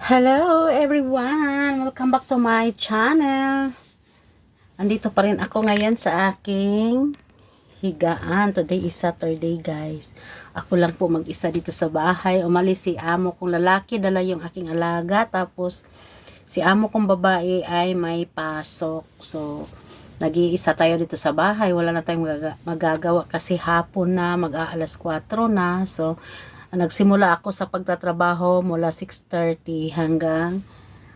Hello everyone! Welcome back to my channel. Andito pa rin ako ngayon sa aking higaan. Today is Saturday, guys. Ako lang po mag-isa dito sa bahay. Umalis si amo kong lalaki, dala yung aking alaga. Tapos si amo kong babae ay may pasok. So nag-iisa tayo dito sa bahay. Wala na tayong magagawa kasi hapon na, mag-aalas 4 na. So nagsimula ako sa pagtatrabaho mula 6:30 hanggang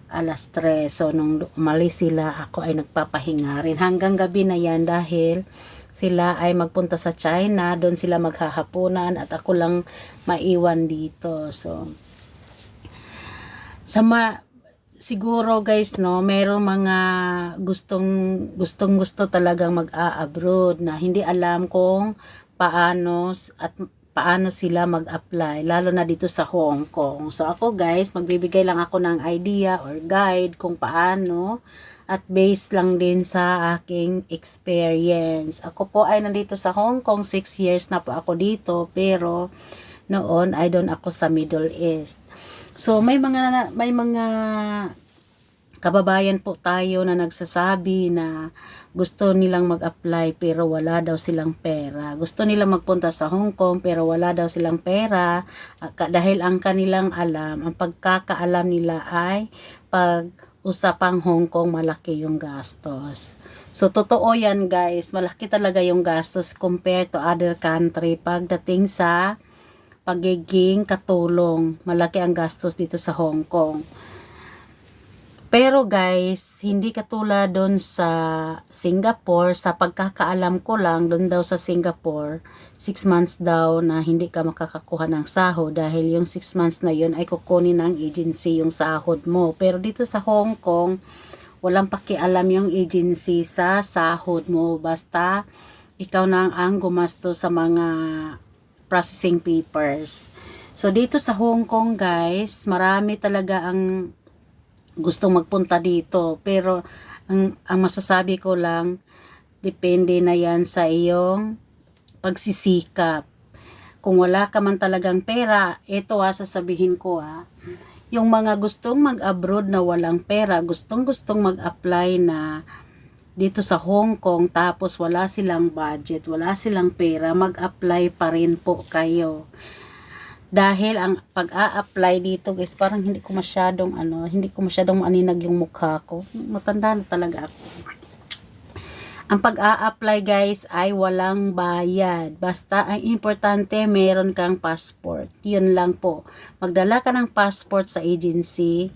alas 3. So, nung umalis sila, ako ay nagpapahinga rin. Hanggang gabi na yan dahil sila ay magpunta sa China. Doon sila maghahapunan at ako lang maiwan dito. So, siguro guys, no, merong mga gusto talagang mag-a-abroad na hindi alam kung paano sila mag-apply, lalo na dito sa Hong Kong. So ako guys, magbibigay lang ako ng idea or guide kung paano at based lang din sa aking experience. Ako po ay nandito sa Hong Kong, 6 years na po ako dito, pero noon ay doon ako sa Middle East. So may mga kababayan po tayo na nagsasabi na gusto nilang mag-apply pero wala daw silang pera. Gusto nilang magpunta sa Hong Kong pero wala daw silang pera dahil ang kanilang alam, ang pagkakaalam nila ay pag usapang Hong Kong malaki yung gastos. So totoo yan guys, malaki talaga yung gastos compared to other country pagdating sa pagiging katulong. Malaki ang gastos dito sa Hong Kong. Pero guys, hindi katulad doon sa Singapore, sa pagkakaalam ko lang, doon daw sa Singapore, 6 months daw na hindi ka makakakuha ng sahod dahil yung 6 months na yun ay kukunin ng agency yung sahod mo. Pero dito sa Hong Kong, walang pakialam yung agency sa sahod mo. Basta ikaw na ang gumasto sa mga processing papers. So dito sa Hong Kong guys, marami talaga ang gustong magpunta dito, pero ang masasabi ko lang, depende na yan sa iyong pagsisikap. Kung wala ka man talagang pera, ito sasabihin ko yung mga gustong mag-abroad na walang pera, gustong mag-apply na dito sa Hong Kong, tapos wala silang budget, wala silang pera, mag-apply pa rin po kayo. Dahil ang pag-a-apply dito guys, parang hindi ko masyadong maaninag yung mukha ko. Matanda na talaga ako. Ang pag-a-apply guys ay walang bayad. Basta ang importante meron kang passport. Yun lang po. Magdala ka ng passport sa agency.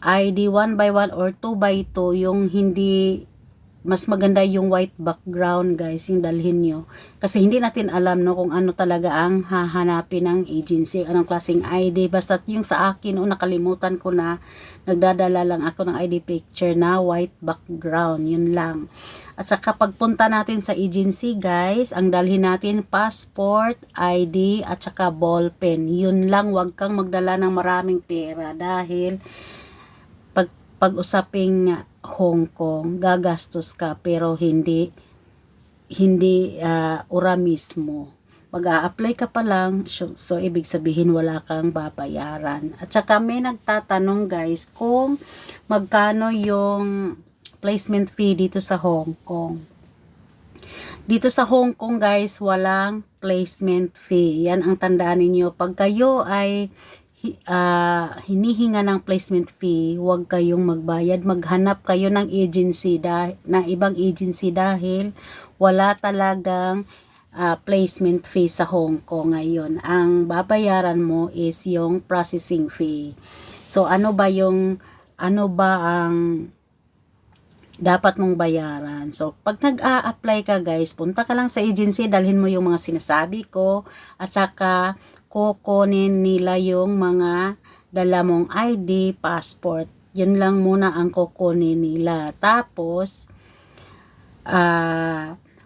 ID 1x1 or 2x2, yung hindi, mas maganda yung white background guys, yung dalhin nyo. Kasi hindi natin alam no kung ano talaga ang hahanapin ng agency, anong klaseng ID. Basta yung sa akin, nakalimutan ko na, nagdadala lang ako ng ID picture na white background, yun lang. At saka pagpunta natin sa agency guys, ang dalhin natin passport, ID, at saka ballpen. Yun lang, wag kang magdala ng maraming pera dahil pag-usaping Hong Kong, gagastos ka pero hindi ura mismo. Mag-a-apply ka pa lang, so ibig sabihin wala kang babayaran. At saka may nagtatanong guys kung magkano yung placement fee dito sa Hong Kong. Dito sa Hong Kong guys, walang placement fee. Yan ang tandaan ninyo. Pag kayo ay hinihinga ng placement fee, huwag kayong magbayad. Maghanap kayo ng agency ng ibang agency dahil wala talagang placement fee sa Hong Kong ngayon. Ang babayaran mo is yung processing fee. So ano ba ang dapat mong bayaran? So pag nag-a-apply ka guys, punta ka lang sa agency, dalhin mo yung mga sinasabi ko at saka kukunin nila yung mga dala mong ID, passport. Yun lang muna ang kukunin nila. Tapos,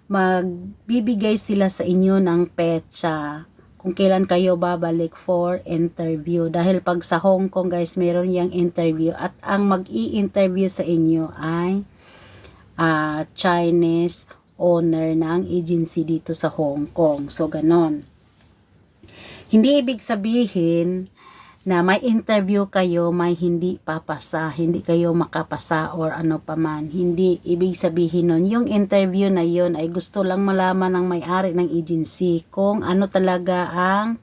magbibigay sila sa inyo ng petsa kung kailan kayo babalik for interview. Dahil pag sa Hong Kong guys, meron yung interview at ang mag-i-interview sa inyo ay Chinese owner ng agency dito sa Hong Kong. So, ganon. Hindi ibig sabihin na may interview kayo, may hindi papasa, hindi kayo makapasa or ano paman. Hindi ibig sabihin nun, yung interview na yun ay gusto lang malaman ng may-ari ng agency kung ano talaga ang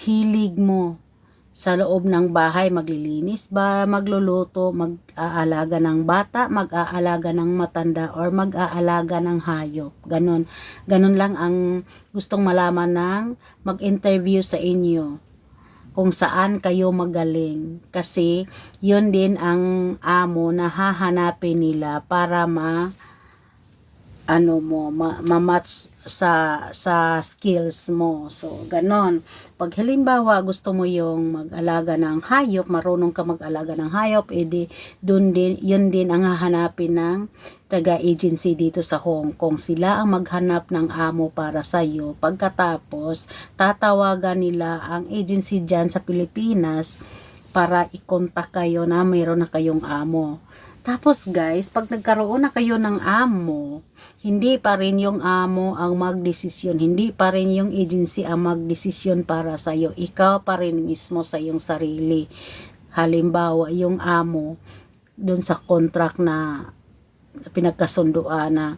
hilig mo sa loob ng bahay. Maglilinis ba, magluluto, mag-aalaga ng bata, mag-aalaga ng matanda, or mag-aalaga ng hayop. Ganon. Ganon lang ang gustong malaman ng mag-interview sa inyo. Kung saan kayo magaling. Kasi yun din ang amo na hahanapin nila para ma-match sa skills mo. So, ganon. Pag halimbawa gusto mo yung mag-alaga ng hayop, marunong ka mag-alaga ng hayop, edi yun din ang hahanapin ng taga-agency dito sa Hong Kong. Sila ang maghanap ng amo para sa iyo. Pagkatapos, tatawagan nila ang agency dyan sa Pilipinas para i-contact kayo na mayroon na kayong amo. Tapos guys, pag nagkaroon na kayo ng amo, hindi pa rin yung amo ang magdesisyon, hindi pa rin yung agency ang magdesisyon para sa iyo. Ikaw pa rin mismo sa iyong sarili. Halimbawa, yung amo doon sa contract na pinagkasunduan na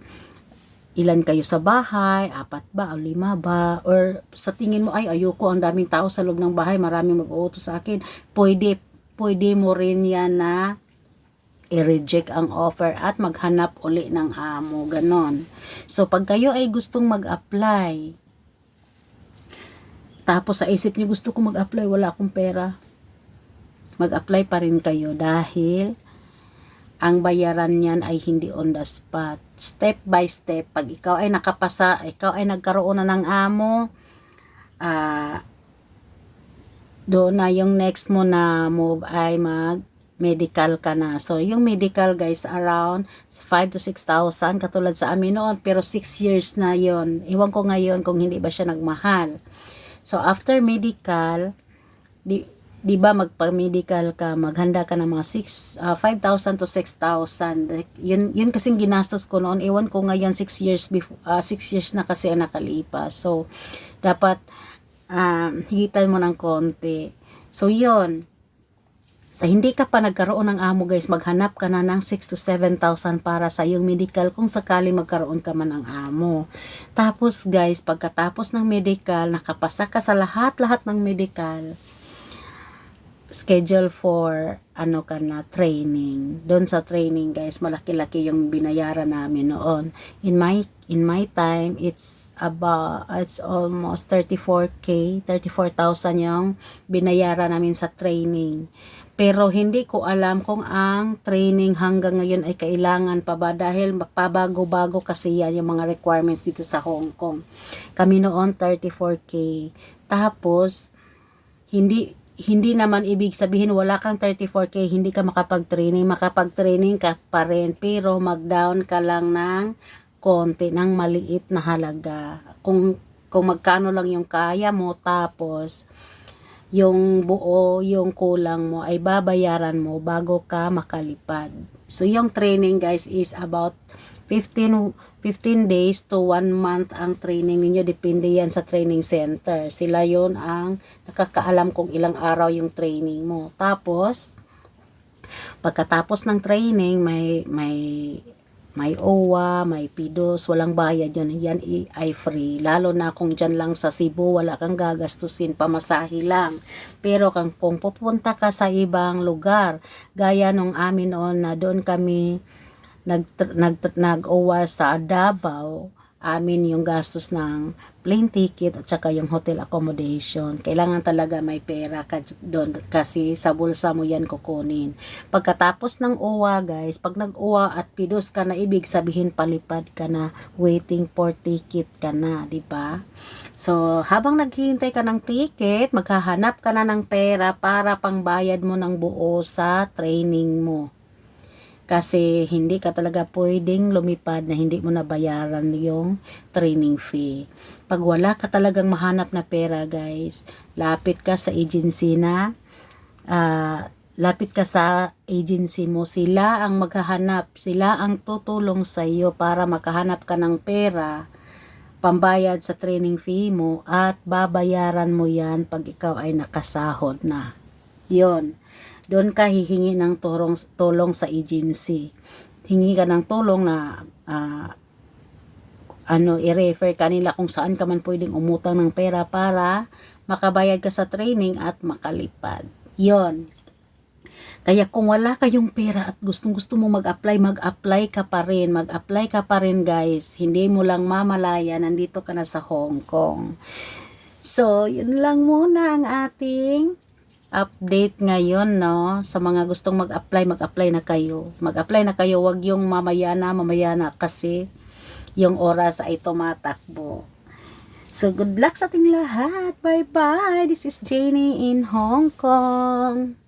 ilan kayo sa bahay, 4 ba o 5 ba, or sa tingin mo ay ayoko, ang daming tao sa loob ng bahay, maraming mag-uutos sa akin, pwede mo rin yan na i-reject ang offer at maghanap uli ng amo, ganon. So, pag kayo ay gustong mag-apply, tapos sa isip niyo gusto ko mag-apply, wala akong pera, mag-apply pa rin kayo dahil ang bayaran niyan ay hindi on the spot. Step by step, pag ikaw ay nakapasa, ikaw ay nagkaroon na ng amo, doon na yung next mo na move ay medical ka na. So, yung medical guys, around 5 to 6,000, katulad sa amin noon, pero 6 years na yon. Iwan ko ngayon kung hindi ba siya nagmahal. So, after medical, di ba magpa-medical ka, maghanda ka ng mga 5,000 to 6,000. Yun kasing ginastos ko noon. Iwan ko ngayon 6 years na kasi ang nakalipas. So, dapat higitan mo ng konti. So, yun. Sa hindi ka pa nagkaroon ng amo guys, maghanap ka na ng 6 to 7,000 para sa iyong medical kung sakali magkaroon ka man ng amo. Tapos guys, pagkatapos ng medical, nakapasa ka sa lahat-lahat ng medical, schedule for training. Doon sa training guys, malaki-laki yung binayaran namin noon. In my time, it's almost 34,000 yung binayaran namin sa training. Pero hindi ko alam kung ang training hanggang ngayon ay kailangan pa ba dahil pabago-bago kasi yan yung mga requirements dito sa Hong Kong. Kami noon 34K. Tapos hindi naman ibig sabihin wala kang 34K, hindi ka makapag-training ka pa rin, pero mag-down ka lang ng konti, ng maliit na halaga. Kung magkano lang yung kaya mo, tapos yung buo, yung kulang mo ay babayaran mo bago ka makalipad. So yung training guys is about 15 days to 1 month ang training ninyo. Depende yan sa training center. Sila yon ang nakakaalam kung ilang araw yung training mo. Tapos, pagkatapos ng training, may OWA, may PIDOS, walang bayad yun. Yan ay free. Lalo na kung dyan lang sa Cebu, wala kang gagastusin, pamasahe lang. Pero kung pupunta ka sa ibang lugar, gaya nung amin noon na doon kami nag-OWA sa Davao, amin yung gastos ng plane ticket at saka yung hotel accommodation. Kailangan talaga may pera ka doon kasi sa bulsa mo yan kukunin. Pagkatapos ng OWA guys, pag nag-OWA at PIDOS ka na, ibig sabihin palipad ka na, waiting for ticket ka na, di ba? So, habang naghihintay ka ng ticket, maghahanap ka na ng pera para pangbayad mo ng buo sa training mo. Kasi hindi ka talaga pwedeng lumipad na hindi mo nabayaran yung training fee. Pag wala ka talagang mahanap na pera guys, lapit ka sa agency mo. Sila ang maghahanap, sila ang tutulong sa iyo para makahanap ka ng pera pambayad sa training fee mo at babayaran mo yan pag ikaw ay nakasahod na. Yon. Doon ka hihingi ng tulong sa agency. Hingi ka ng tulong na i-refer kanila kung saan ka man pwedeng umutang ng pera para makabayad ka sa training at makalipad. Yon. Kaya kung wala kayong pera at gustong-gusto mo mag-apply, mag-apply ka pa rin. Mag-apply ka pa rin, guys. Hindi mo lang mamalaya, nandito ka na sa Hong Kong. So, yun lang muna ang ating update ngayon, no? Sa mga gustong mag-apply, mag-apply na kayo. Mag-apply na kayo, wag yung mamaya na kasi yung oras ay tumatakbo. So, good luck sa ating lahat. Bye-bye. This is Janie in Hong Kong.